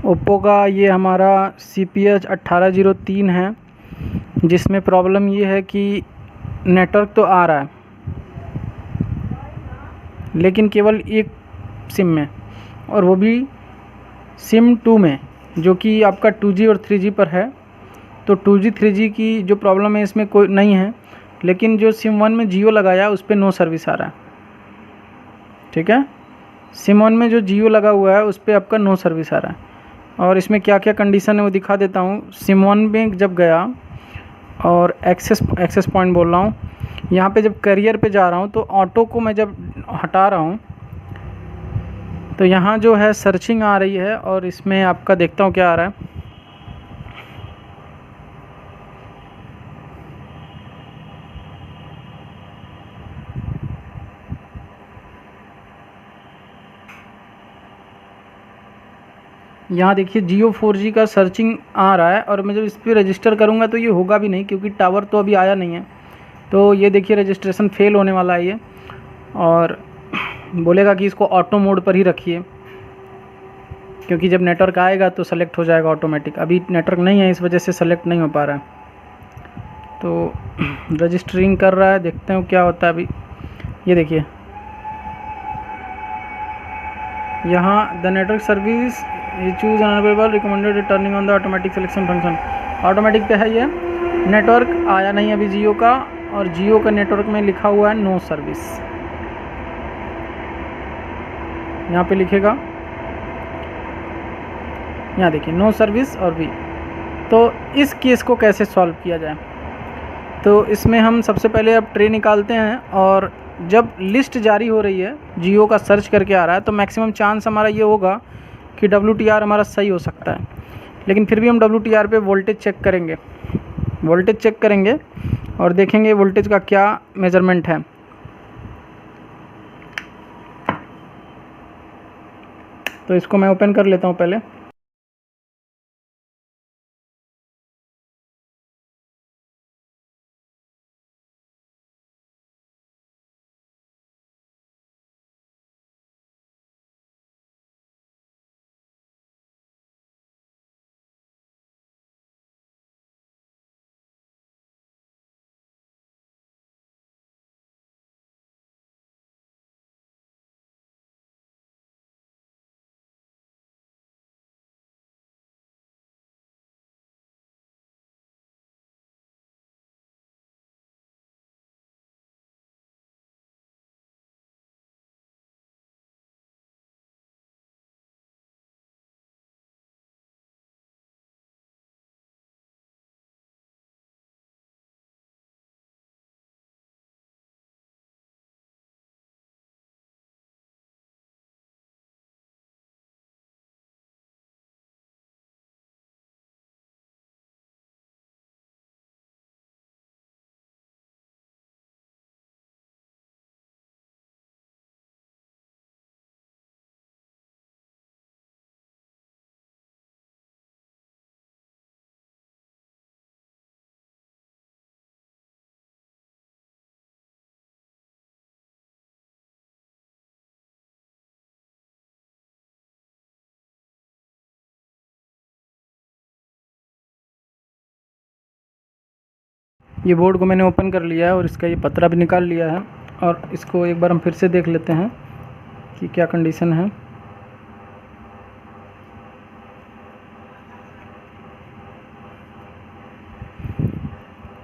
Oppo का ये हमारा CPH 1803 है, जिसमें प्रॉब्लम ये है कि नेटवर्क तो आ रहा है लेकिन केवल एक सिम में, और वो भी सिम 2 में, जो कि आपका 2G और 3G पर है। तो 2G 3G की जो प्रॉब्लम है इसमें कोई नहीं है, लेकिन जो सिम 1 में जियो लगाया उस पर नो सर्विस आ रहा है। ठीक है, सिम 1 में जो जियो लगा हुआ है उस पर आपका नो सर्विस आ रहा है। और इसमें क्या क्या कंडीशन है वो दिखा देता हूँ। सिम 1 में जब गया और एक्सेस पॉइंट बोल रहा हूँ, यहाँ पे जब करियर पे जा रहा हूँ तो ऑटो को मैं जब हटा रहा हूँ तो यहाँ जो है सर्चिंग आ रही है, और इसमें आपका देखता हूँ क्या आ रहा है। यहाँ देखिए जियो 4G का सर्चिंग आ रहा है, और मैं जब इस पर रजिस्टर करूँगा तो ये होगा भी नहीं, क्योंकि टावर तो अभी आया नहीं है। तो ये देखिए रजिस्ट्रेशन फेल होने वाला है ये, और बोलेगा कि इसको ऑटो मोड पर ही रखिए, क्योंकि जब नेटवर्क आएगा तो सेलेक्ट हो जाएगा ऑटोमेटिक। अभी नेटवर्क नहीं है, इस वजह से सेलेक्ट नहीं हो पा रहा है। तो रजिस्टरिंग कर रहा है, देखते हैं क्या होता है अभी। ये देखिए यहाँ the network service choose unavailable, recommended turning on the automatic selection function. Automatic पे है ये। नेटवर्क आया नहीं अभी जियो का, और जियो का नेटवर्क में लिखा हुआ है नो सर्विस। यहाँ पे लिखेगा, यहाँ देखिए नो सर्विस और भी। तो इस केस को कैसे सॉल्व किया जाए, तो इसमें हम सबसे पहले अब ट्रे निकालते हैं, और जब लिस्ट जारी हो रही है जियो का सर्च करके आ रहा है तो मैक्सिमम चांस हमारा ये होगा कि WTR हमारा सही हो सकता है। लेकिन फिर भी हम WTR पे वोल्टेज चेक करेंगे और देखेंगे वोल्टेज का क्या मेज़रमेंट है। तो इसको मैं ओपन कर लेता हूँ पहले। ये बोर्ड को मैंने ओपन कर लिया है और इसका ये पतरा भी निकाल लिया है, और इसको एक बार हम फिर से देख लेते हैं कि क्या कंडीशन है।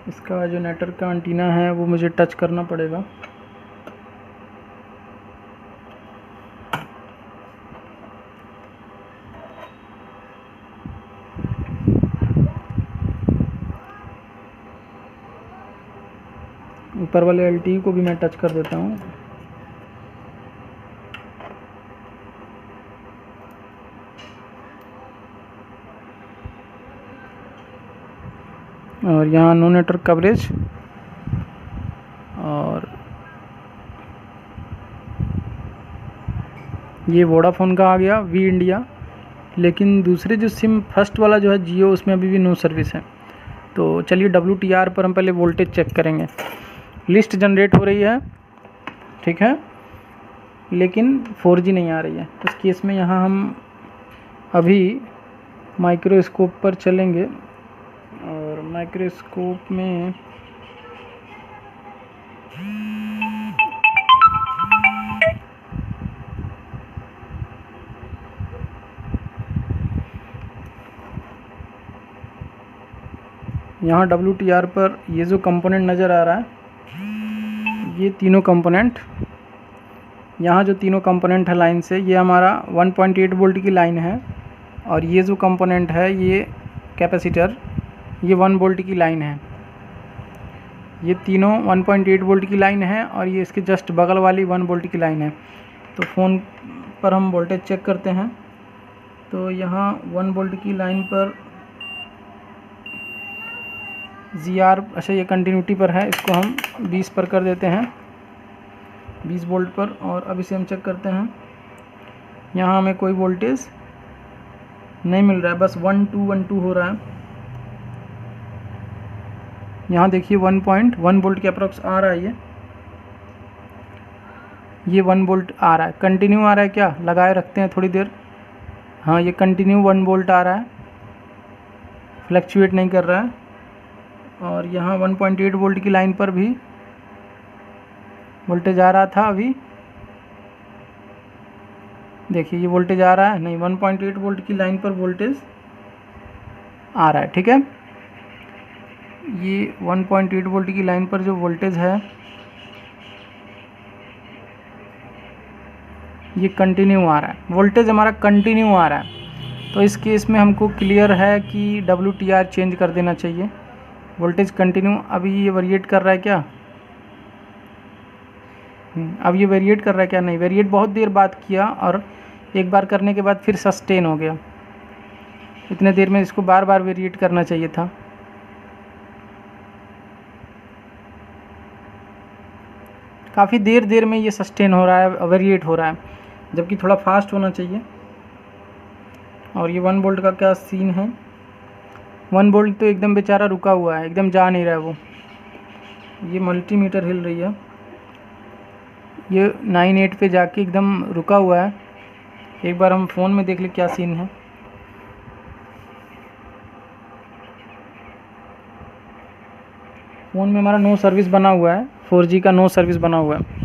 इसका जो नेटवर्क का एंटीना है वो मुझे टच करना पड़ेगा। ऊपर वाले LTE को भी मैं टच कर देता हूँ। और यहाँ नो नेटवर्क कवरेज, और ये वोडाफोन का आ गया वी इंडिया। लेकिन दूसरे जो सिम फर्स्ट वाला जो है जियो, उसमें अभी भी नो सर्विस है। तो चलिए WTR पर हम पहले वोल्टेज चेक करेंगे। लिस्ट जनरेट हो रही है, ठीक है, लेकिन 4G नहीं आ रही है। इस केस में यहाँ हम अभी माइक्रोस्कोप पर चलेंगे और माइक्रोस्कोप में यहाँ WTR पर ये जो कंपोनेंट नज़र आ रहा है, ये तीनों कंपोनेंट, यहाँ जो तीनों कंपोनेंट है लाइन से, ये हमारा 1.8 वोल्ट की लाइन है। और ये जो कंपोनेंट है, ये कैपेसिटर, ये 1 वोल्ट की लाइन है। ये तीनों 1.8 वोल्ट की लाइन है और ये इसके जस्ट बगल वाली 1 वोल्ट की लाइन है। तो फ़ोन पर हम वोल्टेज चेक करते हैं। तो यहाँ 1 वोल्ट की लाइन पर GR, अच्छा ये कंटिन्यूटी पर है, इसको हम 20 पर कर देते हैं, 20 वोल्ट पर। और अब इसे हम चेक करते हैं। यहाँ हमें कोई वोल्टेज नहीं मिल रहा है, बस 1212 हो रहा है। यहाँ देखिए 1.1 वोल्ट के अप्रॉक्स आ रहा है, ये 1 वोल्ट आ रहा है, कंटिन्यू आ रहा है। क्या लगाए रखते हैं थोड़ी देर। हाँ, ये कंटिन्यू 1 वोल्ट आ रहा है, फ्लक्चुएट नहीं कर रहा है। और यहाँ 1.8 वोल्ट की लाइन पर भी वोल्टेज आ रहा था, अभी देखिए ये वोल्टेज आ रहा है नहीं, 1.8 वोल्ट की लाइन पर वोल्टेज आ रहा है। ठीक है, ये 1.8 वोल्ट की लाइन पर जो वोल्टेज है, ये कंटिन्यू आ रहा है, वोल्टेज हमारा कंटिन्यू आ रहा है। तो इस केस में हमको क्लियर है कि WTR चेंज कर देना चाहिए। वोल्टेज कंटिन्यू, अभी ये वेरिएट कर रहा है क्या? अब ये वेरिएट कर रहा है क्या? नहीं, वेरिएट बहुत देर बाद किया और एक बार करने के बाद फिर सस्टेन हो गया। इतने देर में इसको बार बार वेरिएट करना चाहिए था। काफ़ी देर में ये सस्टेन हो रहा है, वेरिएट हो रहा है, जबकि थोड़ा फास्ट होना चाहिए। और ये 1 वोल्ट का क्या सीन है? 1 वोल्ट तो एकदम बेचारा रुका हुआ है, एकदम जा नहीं रहा है वो। ये मल्टीमीटर हिल रही है, ये 9.8 पे जाके एकदम रुका हुआ है। एक बार हम फ़ोन में देख ले क्या सीन है। फ़ोन में हमारा नो सर्विस बना हुआ है, 4G का नो सर्विस बना हुआ है।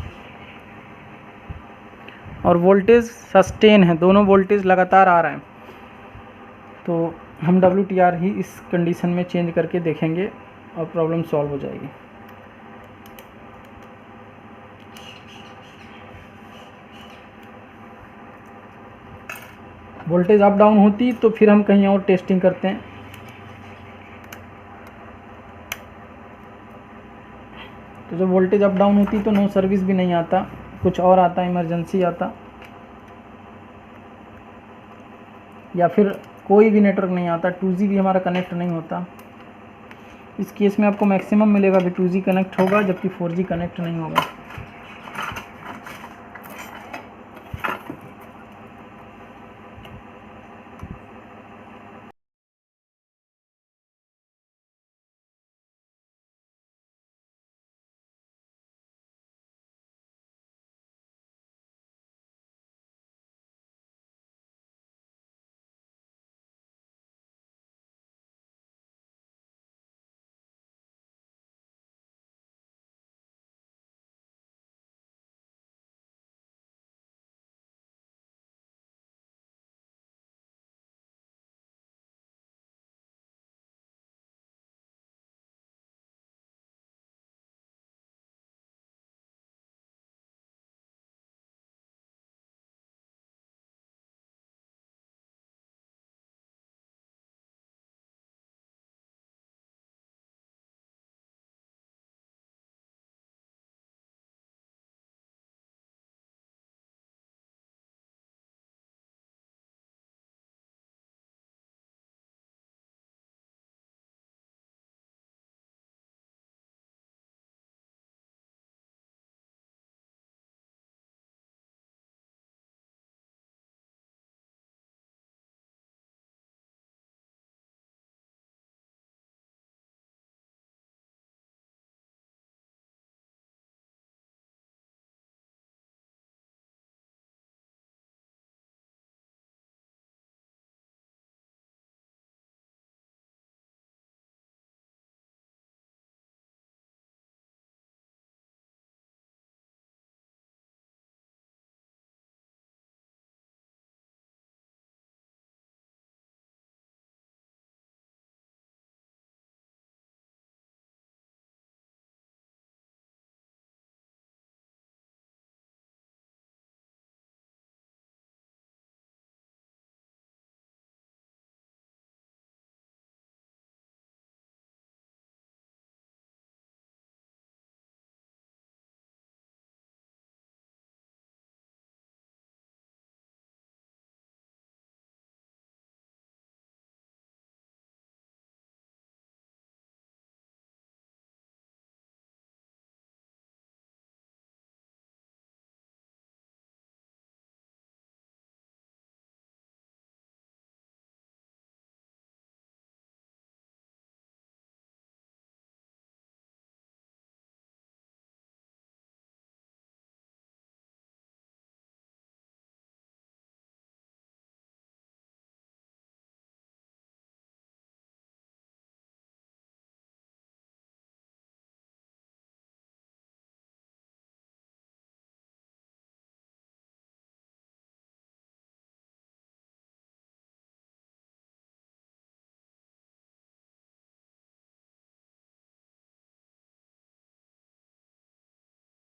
और वोल्टेज सस्टेन है, दोनों वोल्टेज लगातार आ रहे हैं। तो हम WTR ही इस कंडीशन में चेंज करके देखेंगे और प्रॉब्लम सॉल्व हो जाएगी। वोल्टेज अप डाउन होती तो फिर हम कहीं और टेस्टिंग करते हैं। तो जब वोल्टेज अप डाउन होती तो नो सर्विस भी नहीं आता, कुछ और आता, इमरजेंसी आता, या फिर कोई भी नेटवर्क नहीं आता, 2G भी हमारा कनेक्ट नहीं होता। इस केस में आपको मैक्सिमम मिलेगा कि 2G कनेक्ट होगा, जबकि 4G कनेक्ट नहीं होगा।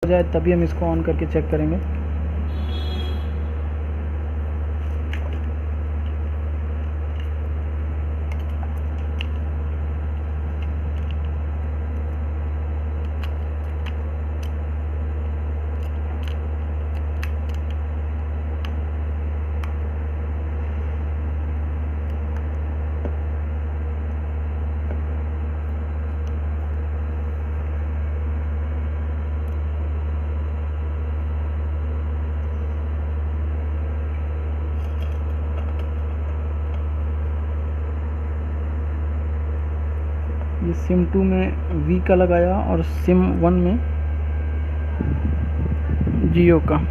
जाए तभी हम इसको ऑन करके चेक करेंगे। ये सिम 2 में वी का लगाया और सिम 1 में जियो का।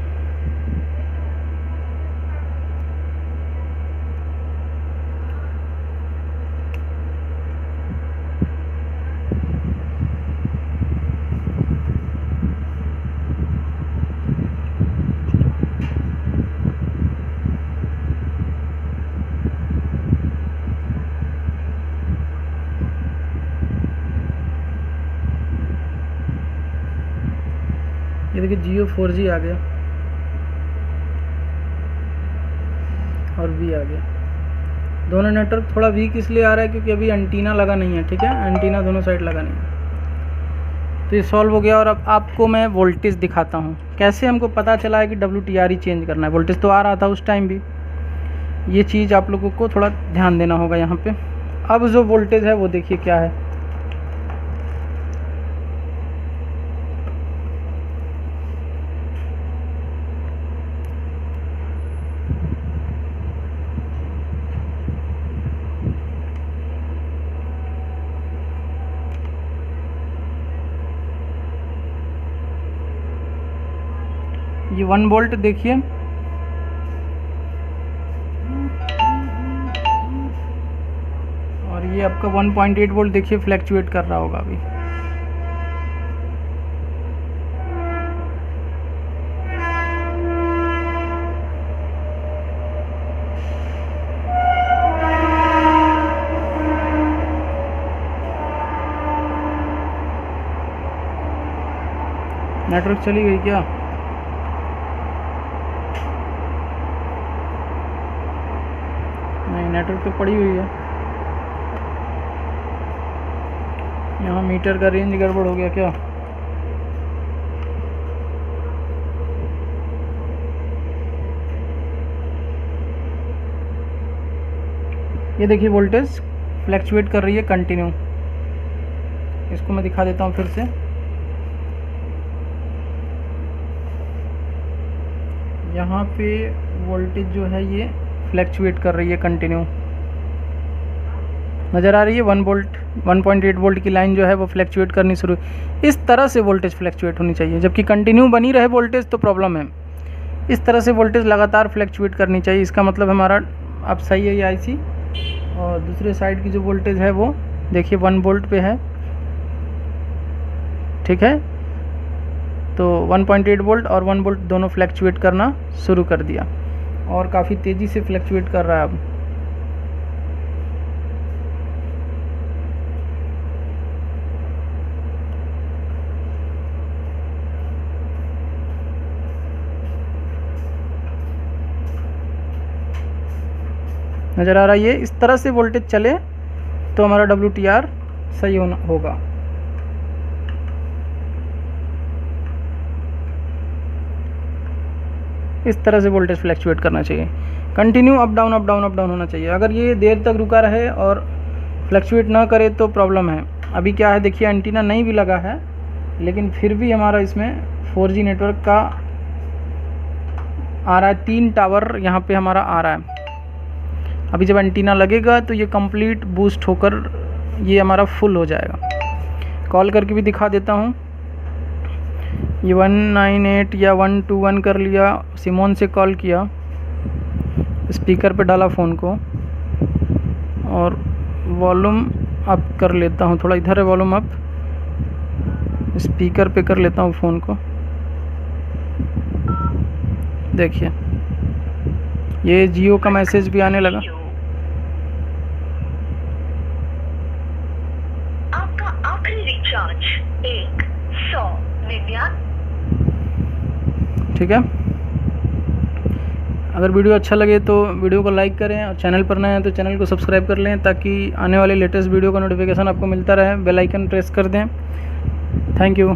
ये देखिए जियो 4G आ गया और वी आ गया। दोनों नेटवर्क थोड़ा वीक इसलिए आ रहा है क्योंकि अभी एंटीना लगा नहीं है, ठीक है, एंटीना दोनों साइड लगा नहीं है। तो ये सॉल्व हो गया। और अब आपको मैं वोल्टेज दिखाता हूँ कैसे हमको पता चला है कि WTR ही चेंज करना है। वोल्टेज तो आ रहा था उस टाइम भी, ये चीज़ आप लोगों को थोड़ा ध्यान देना होगा यहाँ पे। अब जो वोल्टेज है वो देखिए क्या है। ये 1 वोल्ट देखिए, और ये आपका 1.8 वोल्ट देखिए फ्लैक्चुएट कर रहा होगा अभी। नेटवर्क चली गई क्या? नहीं, नेटवर्क तो पड़ी हुई है। यहाँ मीटर का रेंज गड़बड़ हो गया क्या? ये देखिए वोल्टेज फ्लैक्चुएट कर रही है कंटिन्यू। इसको मैं दिखा देता हूँ फिर से। यहाँ पे वोल्टेज जो है ये फ्लैक्चुएट कर रही है कंटिन्यू, नज़र आ रही है। 1 वोल्ट 1.8 वोल्ट की लाइन जो है वो फ्लैक्चुएट करनी शुरू। इस तरह से वोल्टेज फ्लैक्चुएट होनी चाहिए, जबकि कंटिन्यू बनी रहे वोल्टेज तो प्रॉब्लम है। इस तरह से वोल्टेज लगातार फ्लैक्चुएट करनी चाहिए। इसका मतलब हमारा अब सही है ये आईसी। और दूसरे साइड की जो वोल्टेज है वो देखिए 1 वोल्ट पे है, ठीक है। तो 1.8 वोल्ट और 1 वोल्ट दोनों फ्लैक्चुएट करना शुरू कर दिया और काफ़ी तेज़ी से फ्लैक्चुएट कर रहा है अब। नज़र आ रहा है ये। इस तरह से वोल्टेज चले तो हमारा WTR सही होगा। इस तरह से वोल्टेज फ्लैक्चुएट करना चाहिए, continue up down up down up down होना चाहिए। अगर ये देर तक रुका रहे और फ्लैक्चुएट ना करे तो प्रॉब्लम है। अभी क्या है देखिए, एंटीना नहीं भी लगा है लेकिन फिर भी हमारा इसमें 4G नेटवर्क का आ रहा है। 3 टावर यहाँ पे हमारा आ रहा है। अभी जब एंटीना लगेगा तो ये कंप्लीट बूस्ट होकर ये हमारा फुल हो जाएगा। कॉल करके भी दिखा देता हूँ। ये 198 या 121 कर लिया, सिमोन से कॉल किया, स्पीकर पे डाला फ़ोन को और वॉल्यूम अप कर लेता हूँ। थोड़ा इधर है वॉल्यूम अप, स्पीकर पे कर लेता हूँ फ़ोन को। देखिए ये जियो का मैसेज भी आने लगा। आपका आखिरी रिचार्ज 199 ठीक है। अगर वीडियो अच्छा लगे तो वीडियो को लाइक करें और चैनल पर नए हैं तो चैनल को सब्सक्राइब कर लें ताकि आने वाले लेटेस्ट वीडियो का नोटिफिकेशन आपको मिलता रहे। बेल आइकन प्रेस कर दें। Thank you.